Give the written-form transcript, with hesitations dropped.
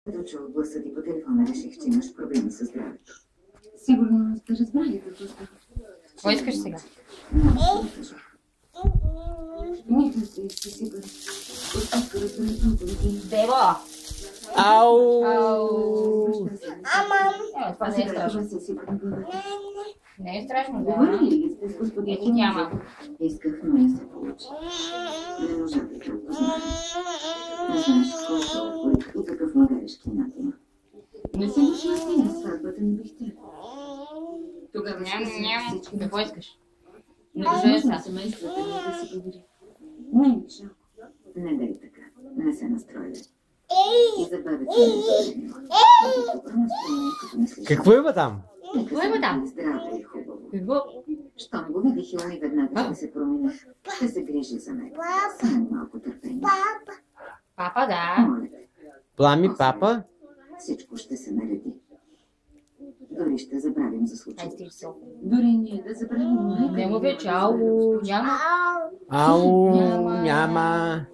Като чух гласа ти по телефона, реших, че имаш проблеми с здравето. Сигурно сте разбрали какво става. Какво искаш сега? Нека се изсипа. Отпуска разберете години. Бебо! Ау! Това не е страшно. се изсипа на главата. Не е страшно, да. Говорили ли сте с господин Ето няма. Исках, но не се получи. Не можа да те опозная. Не знаеш колко и какъв младежки над има. Не се лиши на сватбата не бих трябвало. Тогава ще се Няма. всички Какво искаш? Не Кажи държа сега. на семействата ни да си говори. Не е жалко. Не дай така. Не се настройвай. И забавя това. Какво има там? Какво има там? Здраве и хубаво. Какво? Щом го видих, Илми веднага ще се промени. Ще се грижи за мен. Само малко търпение. Папа, да. Моля те, Плами папа? всичко ще се нареди. Дори ще забравим за Ай, случая. стига се. Дори ние да забравим майка. Не му вече, ау, няма. Ау, Няма. няма.